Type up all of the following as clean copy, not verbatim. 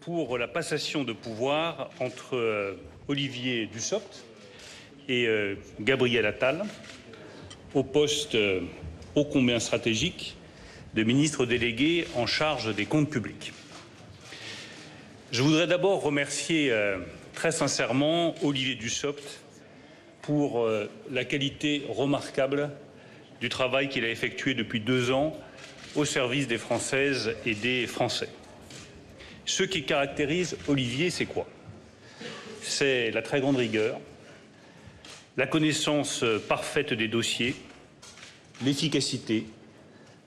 pour la passation de pouvoir entre Olivier Dussopt et Gabriel Attal au poste ô combien stratégique de ministre délégué en charge des comptes publics. Je voudrais d'abord remercier très sincèrement Olivier Dussopt pour la qualité remarquable du travail qu'il a effectué depuis 2 ans au service des Françaises et des Français. Ce qui caractérise Olivier, c'est quoi? C'est la très grande rigueur, la connaissance parfaite des dossiers, l'efficacité,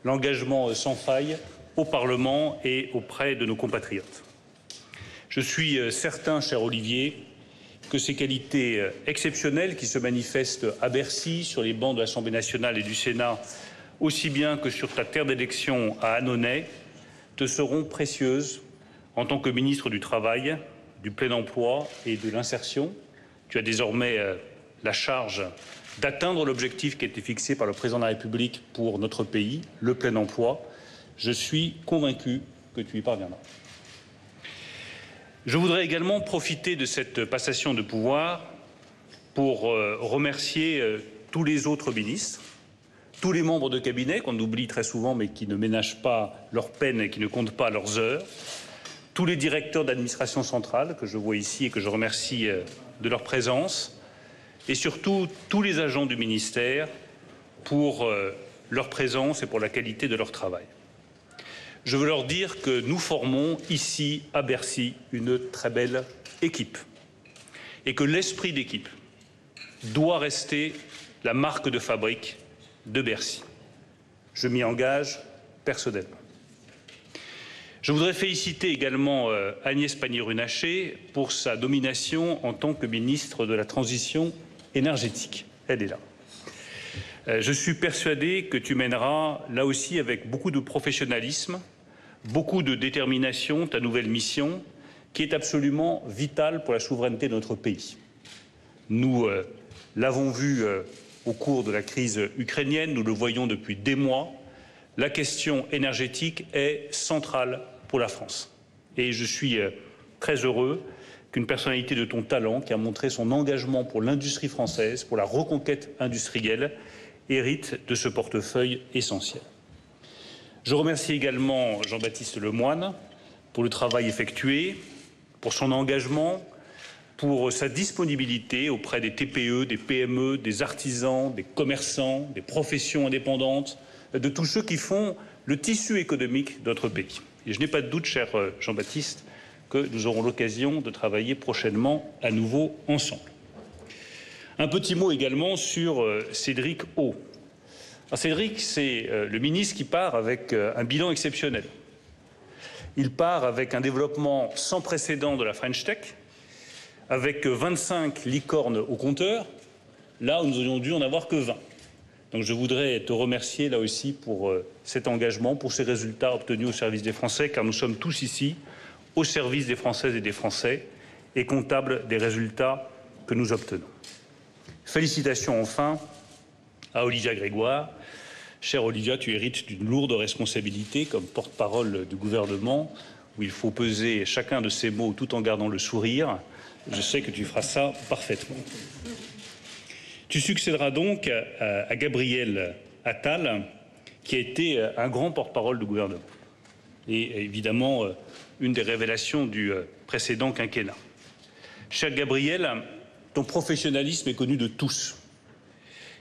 l'engagement sans faille au Parlement et auprès de nos compatriotes. Je suis certain, cher Olivier, que ces qualités exceptionnelles qui se manifestent à Bercy, sur les bancs de l'Assemblée nationale et du Sénat, aussi bien que sur ta terre d'élection à Annonay, te seront précieuses en tant que ministre du Travail, du plein emploi et de l'insertion. Tu as désormais la charge d'atteindre l'objectif qui a été fixé par le président de la République pour notre pays, le plein emploi. Je suis convaincu que tu y parviendras. Je voudrais également profiter de cette passation de pouvoir pour remercier tous les autres ministres, tous les membres de cabinet qu'on oublie très souvent mais qui ne ménagent pas leur peine et qui ne comptent pas leurs heures, tous les directeurs d'administration centrale que je vois ici et que je remercie de leur présence, et surtout tous les agents du ministère pour leur présence et pour la qualité de leur travail. Je veux leur dire que nous formons ici, à Bercy, une très belle équipe et que l'esprit d'équipe doit rester la marque de fabrique de Bercy. Je m'y engage personnellement. Je voudrais féliciter également Agnès Pannier-Runacher pour sa nomination en tant que ministre de la Transition énergétique. Elle est là. Je suis persuadé que tu mèneras, là aussi avec beaucoup de professionnalisme, beaucoup de détermination, ta nouvelle mission, qui est absolument vitale pour la souveraineté de notre pays. Nous l'avons vu au cours de la crise ukrainienne, nous le voyons depuis des mois, la question énergétique est centrale pour la France. Et je suis très heureux qu'une personnalité de ton talent, qui a montré son engagement pour l'industrie française, pour la reconquête industrielle, hérite de ce portefeuille essentiel. Je remercie également Jean-Baptiste Lemoyne pour le travail effectué, pour son engagement, pour sa disponibilité auprès des TPE, des PME, des artisans, des commerçants, des professions indépendantes, de tous ceux qui font le tissu économique de notre pays. Et je n'ai pas de doute, cher Jean-Baptiste, que nous aurons l'occasion de travailler prochainement à nouveau ensemble. Un petit mot également sur Cédric O. Alors Cédric, c'est le ministre qui part avec un bilan exceptionnel. Il part avec un développement sans précédent de la French Tech, avec 25 licornes au compteur, là où nous aurions dû en avoir que 20. Donc je voudrais te remercier là aussi pour cet engagement, pour ces résultats obtenus au service des Français, car nous sommes tous ici au service des Françaises et des Français et comptables des résultats que nous obtenons. Félicitations enfin à Olivia Grégoire. Chère Olivia, tu hérites d'une lourde responsabilité comme porte-parole du gouvernement, où il faut peser chacun de ces mots tout en gardant le sourire. Je sais que tu feras ça parfaitement. Tu succéderas donc à Gabriel Attal, qui a été un grand porte-parole du gouvernement et évidemment une des révélations du précédent quinquennat. Cher Gabriel, ton professionnalisme est connu de tous.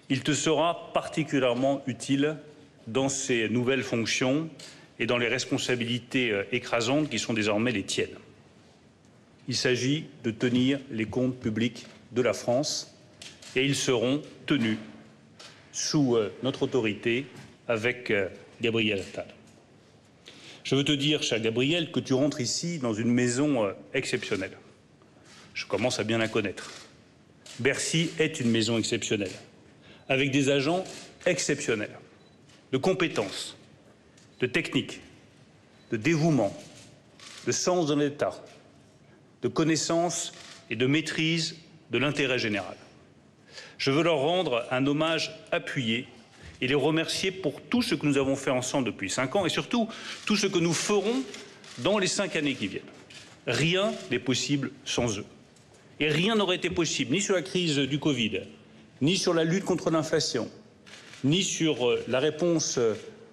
Il te sera particulièrement utile dans ces nouvelles fonctions et dans les responsabilités écrasantes qui sont désormais les tiennes. Il s'agit de tenir les comptes publics de la France et ils seront tenus sous notre autorité avec Gabriel Attal. Je veux te dire, cher Gabriel, que tu rentres ici dans une maison exceptionnelle. Je commence à bien la connaître. Bercy est une maison exceptionnelle, avec des agents exceptionnels, de compétences, de technique, de dévouement, de sens de l'État, de connaissance et de maîtrise de l'intérêt général. Je veux leur rendre un hommage appuyé et les remercier pour tout ce que nous avons fait ensemble depuis 5 ans et surtout tout ce que nous ferons dans les 5 années qui viennent. Rien n'est possible sans eux. Et rien n'aurait été possible, ni sur la crise du Covid, ni sur la lutte contre l'inflation, ni sur la réponse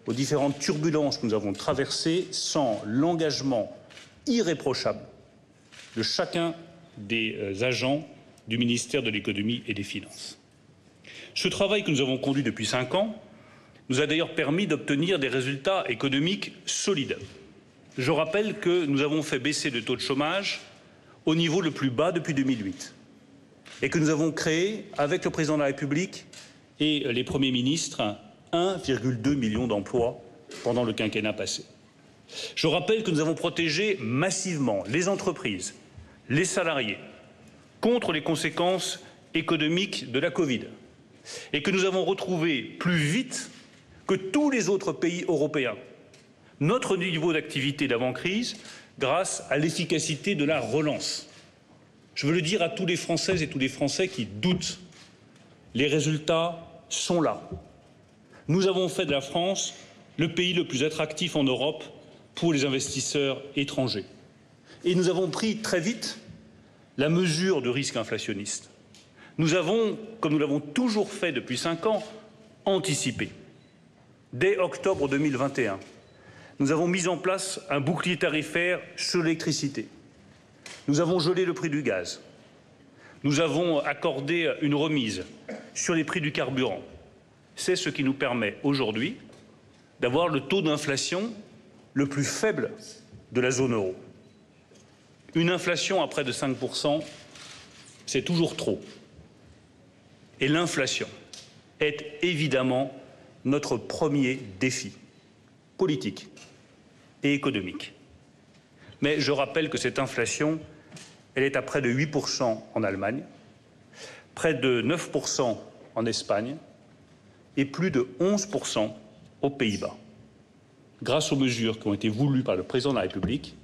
aux différentes turbulences que nous avons traversées, sans l'engagement irréprochable de chacun des agents du ministère de l'économie et des finances. Ce travail que nous avons conduit depuis 5 ans nous a d'ailleurs permis d'obtenir des résultats économiques solides. Je rappelle que nous avons fait baisser le taux de chômage au niveau le plus bas depuis 2008 et que nous avons créé, avec le président de la République et les premiers ministres, 1,2 million d'emplois pendant le quinquennat passé. Je rappelle que nous avons protégé massivement les entreprises, les salariés, contre les conséquences économiques de la Covid et que nous avons retrouvé plus vite que tous les autres pays européens notre niveau d'activité d'avant-crise grâce à l'efficacité de la relance. Je veux le dire à tous les Françaises et tous les Français qui doutent. Les résultats sont là. Nous avons fait de la France le pays le plus attractif en Europe pour les investisseurs étrangers. Et nous avons pris très vite la mesure de risque inflationniste. Nous avons, comme nous l'avons toujours fait depuis 5 ans, anticipé. Dès octobre 2021, nous avons mis en place un bouclier tarifaire sur l'électricité. Nous avons gelé le prix du gaz. Nous avons accordé une remise sur les prix du carburant. C'est ce qui nous permet aujourd'hui d'avoir le taux d'inflation le plus faible de la zone euro. Une inflation à près de 5%, c'est toujours trop. Et l'inflation est évidemment notre premier défi politique et économique. Mais je rappelle que cette inflation, elle est à près de 8% en Allemagne, près de 9% en Espagne et plus de 11% aux Pays-Bas. Grâce aux mesures qui ont été voulues par le président de la République,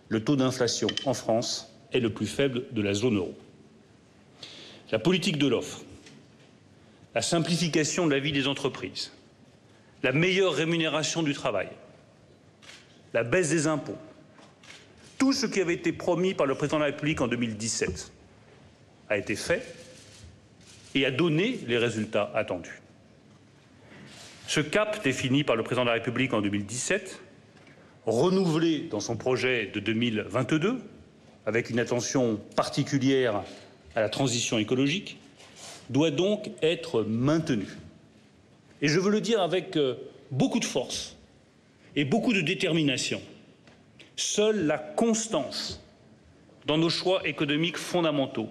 le taux d'inflation en France est le plus faible de la zone euro. La politique de l'offre, la simplification de la vie des entreprises, la meilleure rémunération du travail, la baisse des impôts, tout ce qui avait été promis par le président de la République en 2017 a été fait et a donné les résultats attendus. Ce cap défini par le président de la République en 2017, renouvelé dans son projet de 2022, avec une attention particulière à la transition écologique, doit donc être maintenu. Et je veux le dire avec beaucoup de force et beaucoup de détermination. Seule la constance dans nos choix économiques fondamentaux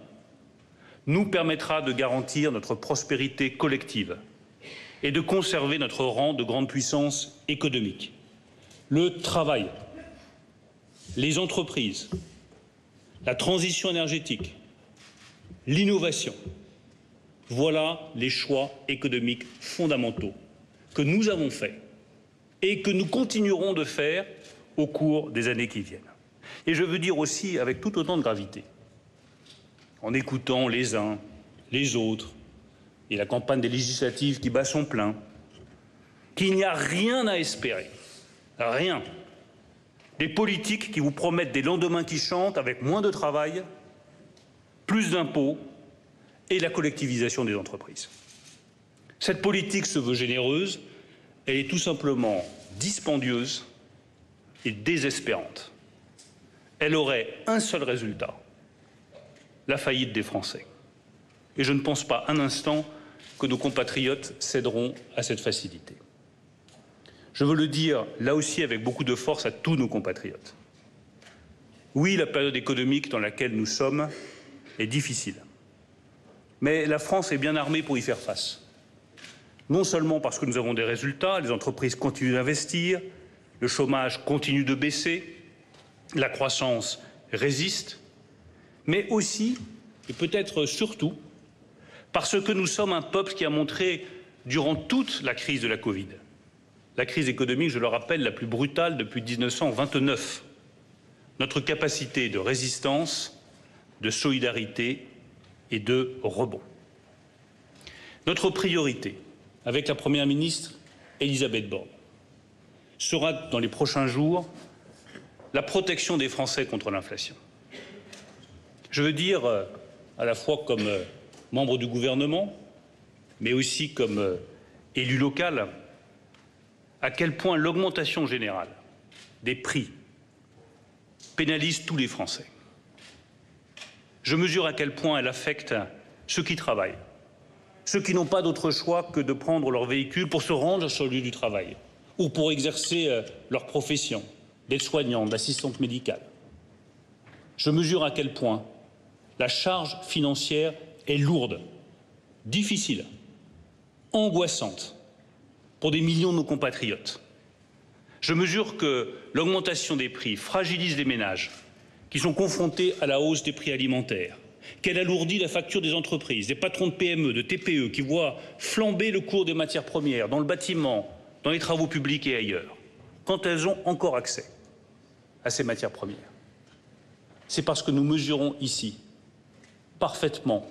nous permettra de garantir notre prospérité collective et de conserver notre rang de grande puissance économique. Le travail, les entreprises, la transition énergétique, l'innovation, voilà les choix économiques fondamentaux que nous avons faits et que nous continuerons de faire au cours des années qui viennent. Et je veux dire aussi avec tout autant de gravité, en écoutant les uns, les autres, et la campagne des législatives qui bat son plein, qu'il n'y a rien à espérer, rien, des politiques qui vous promettent des lendemains qui chantent avec moins de travail, plus d'impôts et la collectivisation des entreprises. Cette politique se veut généreuse, elle est tout simplement dispendieuse et désespérante. Elle aurait un seul résultat, la faillite des Français. Et je ne pense pas un instant que nos compatriotes céderont à cette facilité. Je veux le dire là aussi avec beaucoup de force à tous nos compatriotes. Oui, la période économique dans laquelle nous sommes est difficile. Mais la France est bien armée pour y faire face. Non seulement parce que nous avons des résultats, les entreprises continuent d'investir, le chômage continue de baisser, la croissance résiste, mais aussi, et peut-être surtout, parce que nous sommes un peuple qui a montré, durant toute la crise de la Covid, la crise économique, je le rappelle, la plus brutale depuis 1929, notre capacité de résistance, de solidarité et de rebond. Notre priorité, avec la Première ministre Elisabeth Borne, sera dans les prochains jours la protection des Français contre l'inflation. Je veux dire, à la fois comme membre du gouvernement, mais aussi comme élu local, à quel point l'augmentation générale des prix pénalise tous les Français. Je mesure à quel point elle affecte ceux qui travaillent, ceux qui n'ont pas d'autre choix que de prendre leur véhicule pour se rendre sur le lieu du travail ou pour exercer leur profession d'aide-soignante, d'assistante médicale. Je mesure à quel point la charge financière est lourde, difficile, angoissante pour des millions de nos compatriotes. Je mesure que l'augmentation des prix fragilise les ménages qui sont confrontés à la hausse des prix alimentaires, qu'elle alourdit la facture des entreprises, des patrons de PME, de TPE qui voient flamber le cours des matières premières dans le bâtiment, dans les travaux publics et ailleurs, quand elles ont encore accès à ces matières premières. C'est parce que nous mesurons ici parfaitement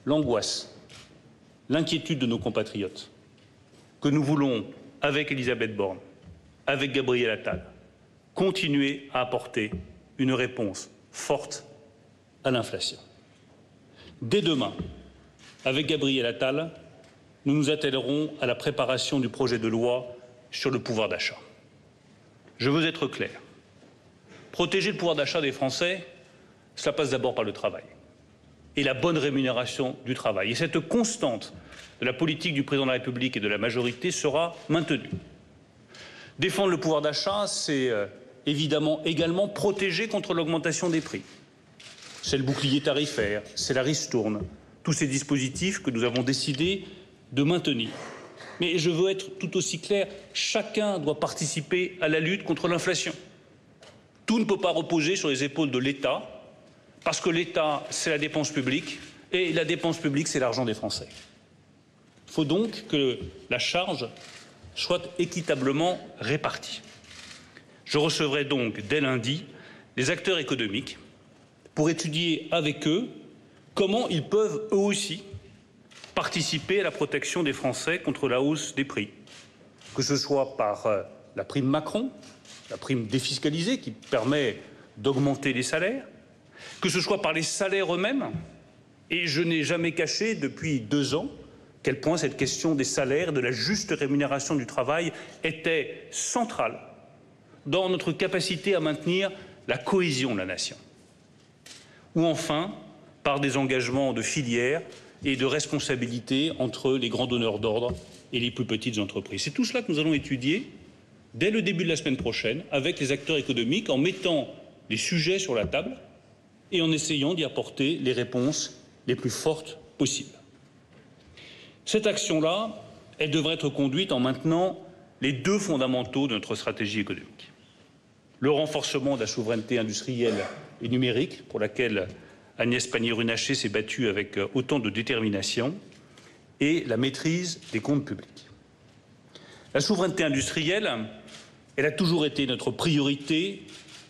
l'angoisse, l'inquiétude de nos compatriotes que nous voulons, avec Elisabeth Borne, avec Gabriel Attal, continuer à apporter une réponse forte à l'inflation. Dès demain, avec Gabriel Attal, nous nous attellerons à la préparation du projet de loi sur le pouvoir d'achat. Je veux être clair. Protéger le pouvoir d'achat des Français, cela passe d'abord par le travail et la bonne rémunération du travail. Et cette constante de la politique du président de la République et de la majorité sera maintenue. Défendre le pouvoir d'achat, c'est évidemment également protéger contre l'augmentation des prix. C'est le bouclier tarifaire, c'est la ristourne, tous ces dispositifs que nous avons décidé de maintenir. Mais je veux être tout aussi clair, chacun doit participer à la lutte contre l'inflation. Tout ne peut pas reposer sur les épaules de l'État, parce que l'État, c'est la dépense publique, et la dépense publique, c'est l'argent des Français. Il faut donc que la charge soit équitablement répartie. Je recevrai donc dès lundi les acteurs économiques pour étudier avec eux comment ils peuvent eux aussi participer à la protection des Français contre la hausse des prix, que ce soit par la prime Macron, la prime défiscalisée qui permet d'augmenter les salaires, que ce soit par les salaires eux-mêmes, et je n'ai jamais caché depuis 2 ans quel point cette question des salaires, de la juste rémunération du travail était centrale dans notre capacité à maintenir la cohésion de la nation. Ou enfin, par des engagements de filière et de responsabilité entre les grands donneurs d'ordre et les plus petites entreprises. C'est tout cela que nous allons étudier dès le début de la semaine prochaine avec les acteurs économiques en mettant les sujets sur la table et en essayant d'y apporter les réponses les plus fortes possibles. Cette action-là, elle devrait être conduite en maintenant les 2 fondamentaux de notre stratégie économique. Le renforcement de la souveraineté industrielle et numérique, pour laquelle Agnès Pannier-Runacher s'est battue avec autant de détermination, et la maîtrise des comptes publics. La souveraineté industrielle, elle a toujours été notre priorité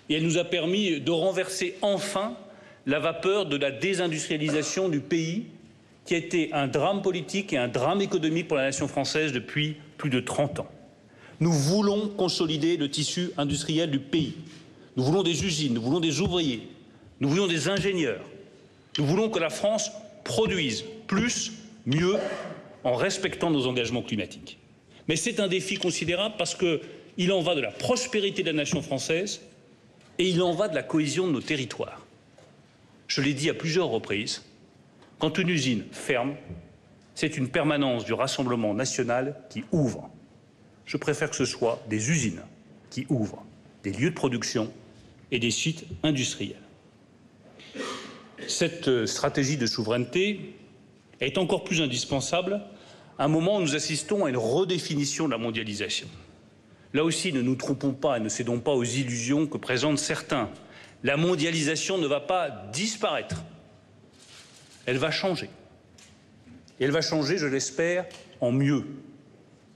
et elle nous a permis de renverser enfin la vapeur de la désindustrialisation du pays, qui a été un drame politique et un drame économique pour la nation française depuis plus de 30 ans. Nous voulons consolider le tissu industriel du pays. Nous voulons des usines, nous voulons des ouvriers, nous voulons des ingénieurs. Nous voulons que la France produise plus, mieux, en respectant nos engagements climatiques. Mais c'est un défi considérable parce qu'il en va de la prospérité de la nation française et il en va de la cohésion de nos territoires. Je l'ai dit à plusieurs reprises, quand une usine ferme, c'est une permanence du Rassemblement national qui ouvre. Je préfère que ce soit des usines qui ouvrent, des lieux de production et des sites industriels. Cette stratégie de souveraineté est encore plus indispensable à un moment où nous assistons à une redéfinition de la mondialisation. Là aussi, ne nous trompons pas et ne cédons pas aux illusions que présentent certains. La mondialisation ne va pas disparaître. Elle va changer. Et elle va changer, je l'espère, en mieux,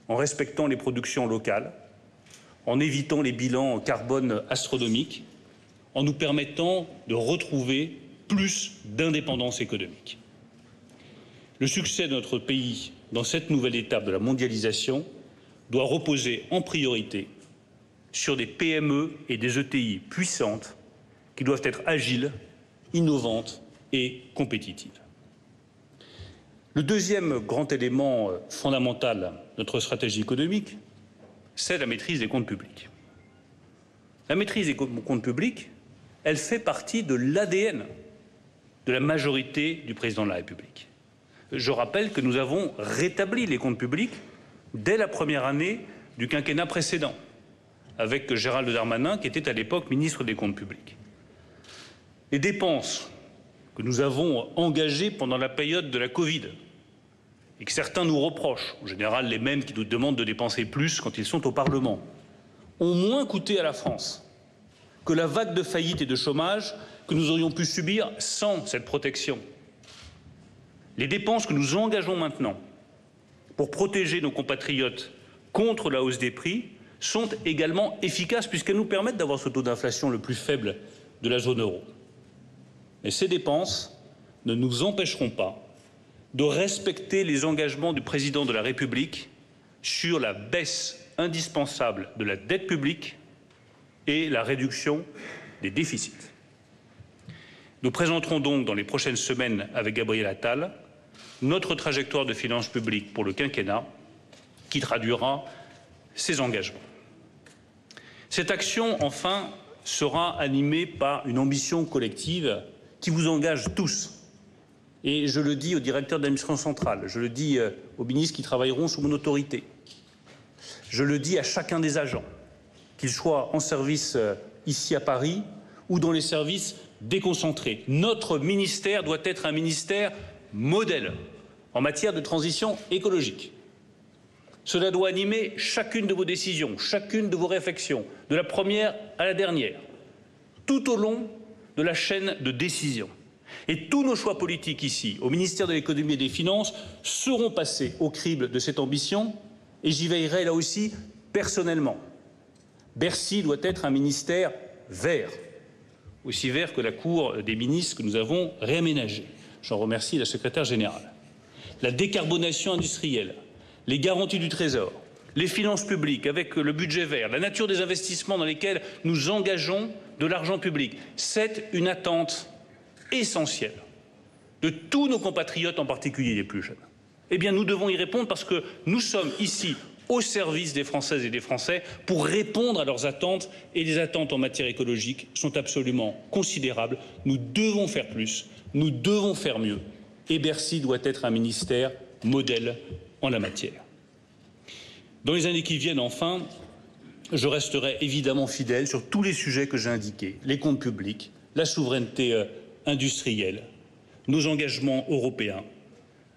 en respectant les productions locales, en évitant les bilans carbone astronomiques, en nous permettant de retrouver plus d'indépendance économique. Le succès de notre pays dans cette nouvelle étape de la mondialisation doit reposer en priorité sur des PME et des ETI puissantes qui doivent être agiles, innovantes et compétitives. Le deuxième grand élément fondamental de notre stratégie économique, c'est la maîtrise des comptes publics. La maîtrise des comptes publics, elle fait partie de l'ADN de la majorité du président de la République. Je rappelle que nous avons rétabli les comptes publics dès la première année du quinquennat précédent, avec Gérald Darmanin, qui était à l'époque ministre des Comptes publics. Les dépenses que nous avons engagées pendant la période de la Covid, et que certains nous reprochent, en général les mêmes qui nous demandent de dépenser plus quand ils sont au Parlement, ont moins coûté à la France que la vague de faillite et de chômage que nous aurions pu subir sans cette protection. Les dépenses que nous engageons maintenant pour protéger nos compatriotes contre la hausse des prix sont également efficaces puisqu'elles nous permettent d'avoir ce taux d'inflation le plus faible de la zone euro. Mais ces dépenses ne nous empêcheront pas de respecter les engagements du président de la République sur la baisse indispensable de la dette publique et la réduction des déficits. Nous présenterons donc dans les prochaines semaines avec Gabriel Attal notre trajectoire de finances publiques pour le quinquennat qui traduira ces engagements. Cette action, enfin, sera animée par une ambition collective qui vous engage tous. Et je le dis au directeur de l'administration centrale, je le dis aux ministres qui travailleront sous mon autorité, je le dis à chacun des agents, qu'ils soient en service ici à Paris ou dans les services déconcentrés. Notre ministère doit être un ministère modèle en matière de transition écologique. Cela doit animer chacune de vos décisions, chacune de vos réflexions, de la première à la dernière, tout au long de la chaîne de décision. Et tous nos choix politiques ici, au ministère de l'économie et des finances, seront passés au crible de cette ambition et j'y veillerai là aussi personnellement. Bercy doit être un ministère vert, aussi vert que la Cour des ministres que nous avons réaménagée. J'en remercie la secrétaire générale. La décarbonation industrielle, les garanties du Trésor, les finances publiques avec le budget vert, la nature des investissements dans lesquels nous engageons de l'argent public, c'est une attente essentielle de tous nos compatriotes, en particulier les plus jeunes. Eh bien, nous devons y répondre parce que nous sommes ici au service des Françaises et des Français pour répondre à leurs attentes et les attentes en matière écologique sont absolument considérables. Nous devons faire plus, nous devons faire mieux et Bercy doit être un ministère modèle en la matière. Dans les années qui viennent, enfin, je resterai évidemment fidèle sur tous les sujets que j'ai indiqués, les comptes publics, la souveraineté industrielle, nos engagements européens,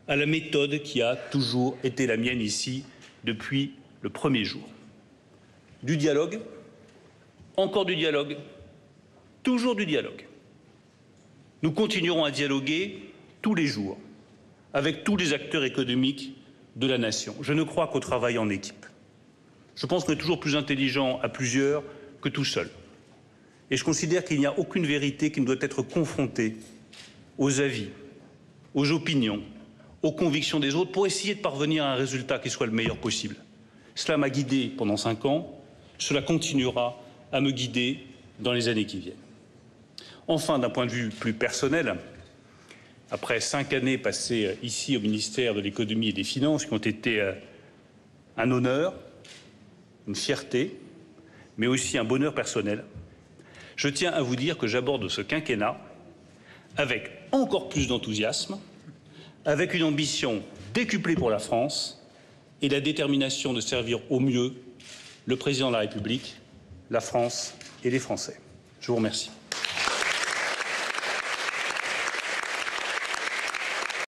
à la méthode qui a toujours été la mienne ici depuis le premier jour. Du dialogue, encore du dialogue, toujours du dialogue. Nous continuerons à dialoguer tous les jours avec tous les acteurs économiques de la nation. Je ne crois qu'au travail en équipe. Je pense qu'on est toujours plus intelligent à plusieurs que tout seul. Et je considère qu'il n'y a aucune vérité qui ne doit être confrontée aux avis, aux opinions, aux convictions des autres pour essayer de parvenir à un résultat qui soit le meilleur possible. Cela m'a guidé pendant 5 ans, cela continuera à me guider dans les années qui viennent. Enfin, d'un point de vue plus personnel, après 5 années passées ici au ministère de l'économie et des finances qui ont été un honneur, une fierté, mais aussi un bonheur personnel, je tiens à vous dire que j'aborde ce quinquennat avec encore plus d'enthousiasme, avec une ambition décuplée pour la France et la détermination de servir au mieux le président de la République, la France et les Français. Je vous remercie.